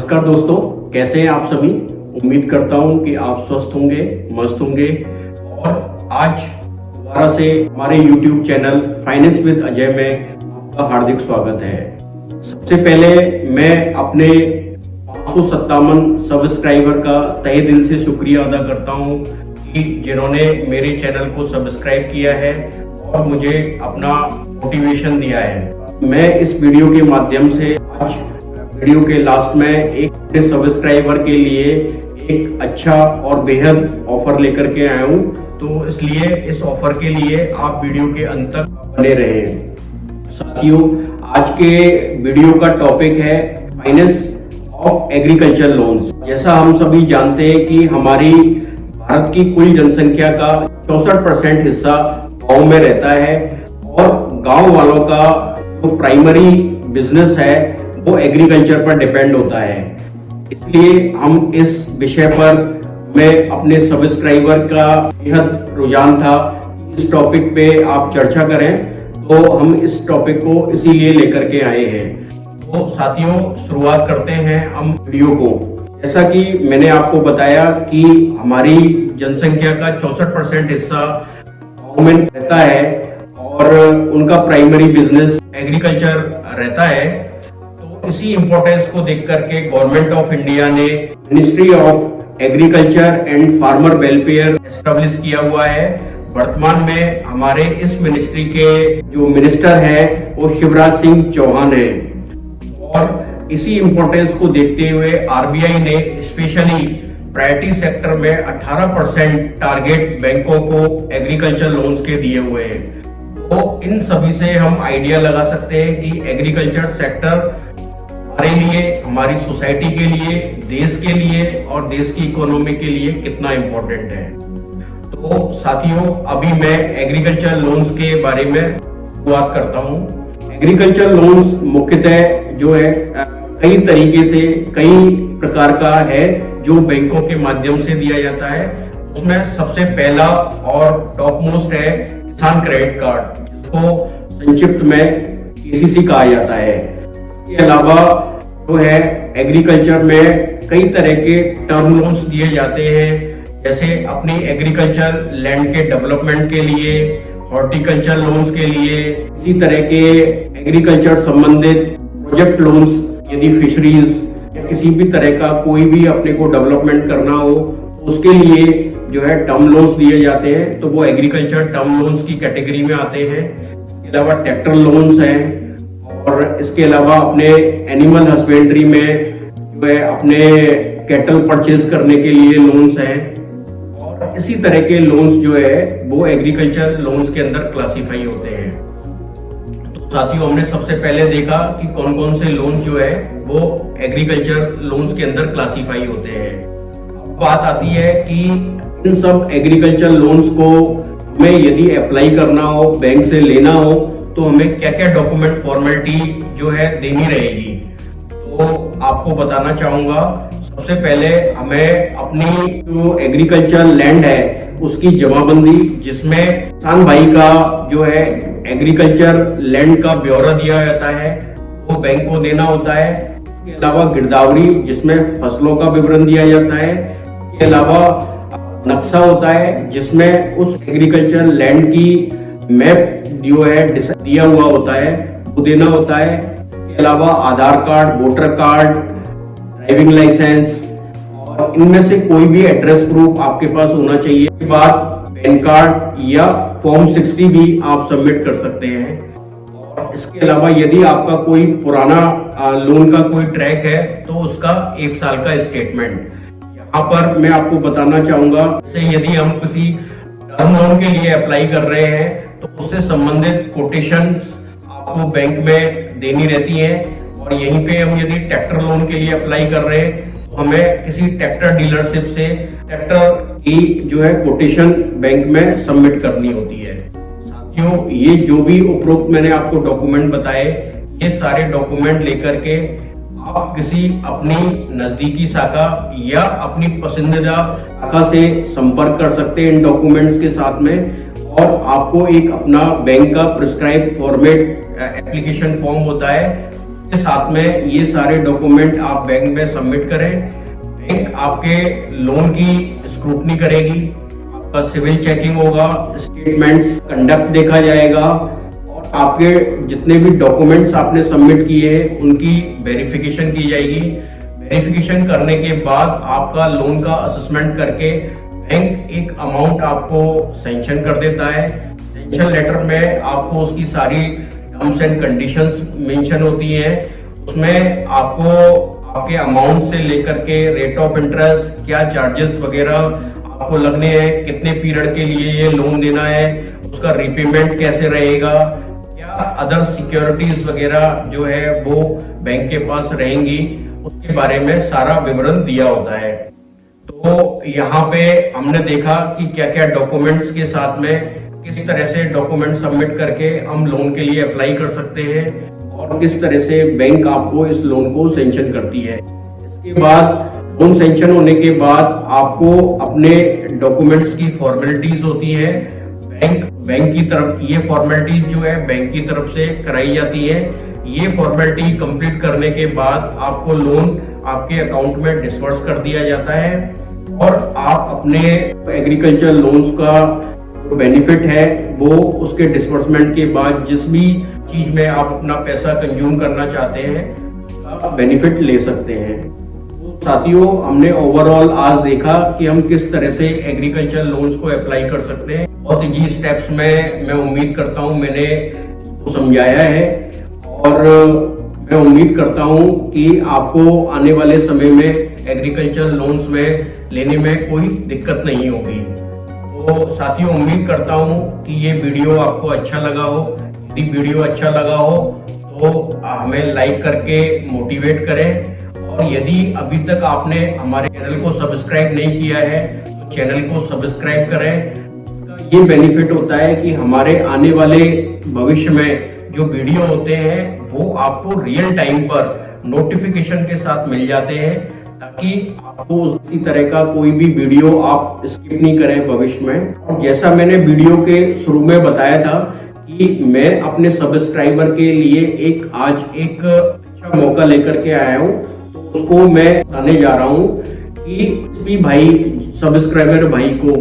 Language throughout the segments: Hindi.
नमस्कार दोस्तों, कैसे हैं आप सभी। उम्मीद करता हूं कि आप स्वस्थ होंगे, मस्त होंगे। और आज दोबारा से हमारे YouTube channel finance with Ajay में आपका हार्दिक स्वागत है। सबसे पहले मैं अपने 557 सब्सक्राइबर का तहे दिल से शुक्रिया अदा करता हूं कि जिन्होंने मेरे चैनल को सब्सक्राइब किया है और मुझे अपना मोटिवेशन दिया है। मैं इस वीडियो के माध्यम से आज वीडियो के लास्ट में एक अपने सब्सक्राइबर के लिए एक अच्छा और बेहद ऑफर लेकर के आया हूं, तो इसलिए इस ऑफर के लिए आप वीडियो के अंत तक बने रहें। साथियों, आज के वीडियो का टॉपिक है फाइनेंस ऑफ एग्रीकल्चर लोन्स। जैसा हम सभी जानते हैं कि हमारी भारत की कुल जनसंख्या का 64% हिस्सा गांव में रहता है और गांव वालों का जो प्राइमरी बिजनेस है वो एग्रीकल्चर पर डिपेंड होता है। इसलिए हम इस विषय पर मैं अपने सब्सक्राइबर का बेहद रुझान था इस टॉपिक पे आप चर्चा करें, तो हम इस टॉपिक को इसीलिए लेकर के आए हैं। तो साथियों, शुरुआत करते हैं हम वीडियो को। जैसा कि मैंने आपको बताया कि हमारी जनसंख्या का 64% हिस्सा गांव में रहता है और उनका प्राइमरी बिजनेस एग्रीकल्चर रहता है। इसी इंपॉर्टेंस को देख करके गवर्नमेंट ऑफ इंडिया ने ministry of agriculture and farmer welfare establish किया हुआ है। वर्तमान में हमारे इस मिनिस्ट्री के जो मिनिस्टर है वो शिवराज सिंह चौहान है। और इसी इंपॉर्टेंस को देखते हुए आरबीआई ने स्पेशली प्रायोरिटी सेक्टर में 18% टारगेट बैंकों को एग्रीकल्चर लोन्स के दिए हुए हैं। तो इन सभी से हम आइडिया लगा सकते हैं कि एग्रीकल्चर सेक्टर हमारे लिए, हमारी सोसाइटी के लिए, देश के लिए और देश की इकोनॉमी के लिए कितना इम्पोर्टेंट है। तो साथियों, अभी मैं एग्रीकल्चर लोन्स के बारे में बात करता हूँ। एग्रीकल्चर लोन्स मुख्यतः जो है कई तरीके से, कई प्रकार का है जो बैंकों के माध्यम से दिया जाता है। उसमें सबसे पहला और टॉप मोस्ट है किसान क्रेडिट कार्ड, जिसको संक्षिप्त में केसीसी कहा जाता है। इसके अलावा जो है एग्रीकल्चर में कई तरह के टर्म लोन्स दिए जाते हैं, जैसे अपनी एग्रीकल्चर लैंड के डेवलपमेंट के लिए, हॉर्टिकल्चर लोन्स के लिए, इसी तरह के एग्रीकल्चर संबंधित प्रोजेक्ट लोन्स, यदि फिशरीज या किसी भी तरह का कोई भी अपने को डेवलपमेंट करना हो तो उसके लिए जो है टर्म लोन्स दिए जाते हैं, तो वो एग्रीकल्चर टर्म लोन्स की कैटेगरी में आते हैं। इसके अलावा ट्रैक्टर लोन्स हैं और इसके अलावा अपने एनिमल हस्बेंड्री में जो है अपने कैटल परचेज करने के लिए लोन्स हैं। और इसी तरह के लोन्स जो है वो एग्रीकल्चर लोन्स के अंदर क्लासिफाई होते हैं। तो साथियों, हमने सबसे पहले देखा कि कौन कौन से लोन जो है वो एग्रीकल्चर लोन्स के अंदर क्लासिफाई होते हैं। अब बात आती है कि इन सब एग्रीकल्चर लोन्स को हमें यदि अप्लाई करना हो, बैंक से लेना हो, तो हमें क्या क्या डॉक्यूमेंट फॉर्मेलिटी जो है देनी रहेगी। तो आपको बताना चाहूंगा, सबसे पहले हमें अपनी जो एग्रीकल्चर लैंड है उसकी जमाबंदी, जिसमें किसान भाई का जो है एग्रीकल्चर लैंड का ब्यौरा दिया जाता है, वो बैंक को देना होता है। इसके अलावा गिरदावरी, जिसमें फसलों का विवरण दिया जाता है। इसके अलावा नक्शा होता है जिसमें उस एग्रीकल्चर लैंड की मैप जो है दिया हुआ होता है, वो देना होता है। इसके अलावा Aadhaar card, voter card, driving licence और इनमें से कोई भी एड्रेस प्रूफ आपके पास होना चाहिए। इसके बाद पैन कार्ड या फॉर्म 60 भी आप सबमिट कर सकते हैं। और इसके अलावा यदि आपका कोई पुराना लोन का कोई ट्रैक है तो उसका 1 साल का स्टेटमेंट। यहाँ पर मैं आपको बताना चाहूंगा, जैसे यदि हम किसी टर्म लोन के लिए अप्लाई कर रहे हैं तो उससे संबंधित कोटेशंस आपको बैंक में देनी रहती है। और यहीं पे हम यदि ट्रैक्टर लोन के लिए अप्लाई कर रहे हैं तो हमें किसी ट्रैक्टर डीलरशिप से ट्रैक्टर की जो है कोटेशन बैंक में सबमिट करनी होती है। साथियों, ये जो भी उपरोक्त मैंने आपको डॉक्यूमेंट बताए, ये सारे डॉक्यूमेंट लेकर के आप किसी अपनी नजदीकी शाखा या अपनी पसंदीदा शाखा से संपर्क कर सकते हैं इन डॉक्यूमेंट्स के साथ में, और आपको एक अपना बैंक का प्रिस्क्राइब फॉर्मेट एप्लीकेशन फॉर्म होता है, इसके साथ में ये सारे डॉक्यूमेंट आप बैंक में सबमिट करें। बैंक आपके लोन की स्क्रूटनी करेगी, आपका सिविल चेकिंग होगा, स्टेटमेंट्स कंडक्ट देखा जाएगा और आपके जितने भी डॉक्यूमेंट्स आपने सबमिट किए हैं उनकी वेरिफिकेशन की जाएगी। वेरिफिकेशन करने के बाद आपका लोन का असेसमेंट करके बैंक एक अमाउंट आपको सैंक्शन कर देता है। सैंक्शन लेटर में आपको उसकी सारी टर्म्स एंड कंडीशंस मेंशन होती हैं। उसमें आपको आपके अमाउंट से लेकर के रेट ऑफ इंटरेस्ट, क्या चार्जेस वगैरह आपको लगने हैं, कितने पीरियड के लिए ये लोन देना है, उसका रिपेमेंट कैसे रहेगा, क्या अदर सिक्योरिटीज वगैरह जो है वो बैंक के पास रहेंगी, उसके बारे में सारा विवरण दिया होता है। तो यहाँ पे हमने देखा कि क्या क्या डॉक्यूमेंट्स के साथ में किस तरह से डॉक्यूमेंट सबमिट करके हम लोन के लिए अप्लाई कर सकते हैं और किस तरह से बैंक आपको इस लोन को सैंक्शन करती है। इसके बाद लोन सैंक्शन होने के बाद आपको अपने डॉक्यूमेंट्स की फॉर्मेलिटीज होती है, बैंक की तरफ ये फॉर्मेलिटीज जो है बैंक की तरफ से कराई जाती है। ये फॉर्मेलिटी कंप्लीट करने के बाद आपको लोन आपके अकाउंट में डिस्बर्स कर दिया जाता है और आप अपने एग्रीकल्चर लोन्स का जो बेनिफिट है वो उसके डिस्बर्समेंट के बाद जिस भी चीज में आप अपना पैसा कंज्यूम करना चाहते हैं उसका बेनिफिट ले सकते हैं। तो साथियों, हमने ओवरऑल आज देखा कि हम किस तरह से एग्रीकल्चर लोन्स को अप्लाई कर सकते हैं। बहुत इजी स्टेप्स में मैं उम्मीद करता हूँ मैंने इसको समझाया है और मैं उम्मीद करता हूँ कि आपको आने वाले समय में एग्रीकल्चर लोन्स में लेने में कोई दिक्कत नहीं होगी। तो साथियों, उम्मीद करता हूँ कि ये वीडियो आपको अच्छा लगा हो। यदि वीडियो अच्छा लगा हो तो हमें लाइक करके मोटिवेट करें और यदि अभी तक आपने हमारे चैनल को सब्सक्राइब नहीं किया है तो चैनल को सब्सक्राइब करें। इसका ये बेनिफिट होता है कि हमारे आने वाले भविष्य में जो वीडियो होते हैं वो आपको रियल टाइम पर नोटिफिकेशन के साथ मिल जाते हैं ताकि आपको इसी तरह का कोई भी वीडियो आप स्किप नहीं करें भविष्य में। और जैसा मैंने वीडियो के शुरू में बताया था कि मैं अपने सब्सक्राइबर के लिए आज एक अच्छा मौका लेकर के आया हूँ, तो उसको मैं बताने जा रहा हूँ कि किसी भाई सब्सक्राइबर भाई को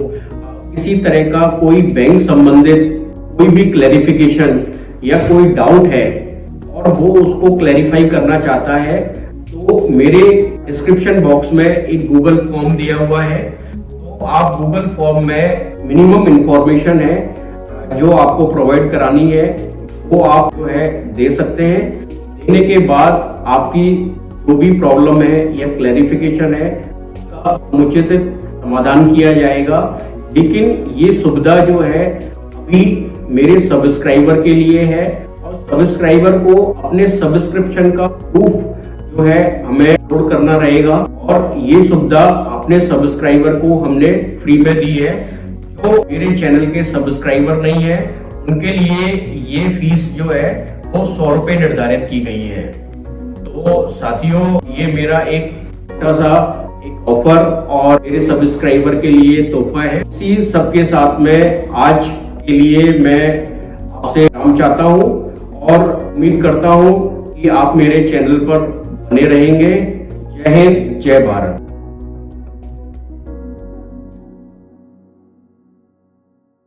किसी तरह का कोई बैंक संबंधित कोई भी क्लैरिफिकेशन या कोई डाउट है और वो उसको क्लैरिफाई करना चाहता है तो मेरे डिस्क्रिप्शन बॉक्स में एक गूगल फॉर्म दिया हुआ है। तो आप गूगल फॉर्म में मिनिमम इंफॉर्मेशन है जो आपको प्रोवाइड करानी है वो आप जो है दे सकते हैं। देने के बाद आपकी जो भी प्रॉब्लम है या क्लैरिफिकेशन है उसका समुचित समाधान किया जाएगा। लेकिन ये सुविधा जो है अभी मेरे सब्सक्राइबर के लिए है और सब्सक्राइबर को अपने सब्सक्रिप्शन का प्रूफ जो है हमें अपलोड करना रहेगा और ये सुविधा अपने सब्सक्राइबर को हमने फ्री में दी है। जो मेरे चैनल के सब्सक्राइबर नहीं है उनके लिए ये फीस जो है वो 100 रुपये निर्धारित की गई है। तो साथियों, ये मेरा एक छोटा सा एक ऑफर और मेरे सब्सक्राइबर के लिए तोहफा है। इसी सबके साथ में आज के लिए मैं आपसे काम चाहता हूं और उम्मीद करता हूं कि आप मेरे चैनल पर बने रहेंगे। जय हिंद, जय भारत।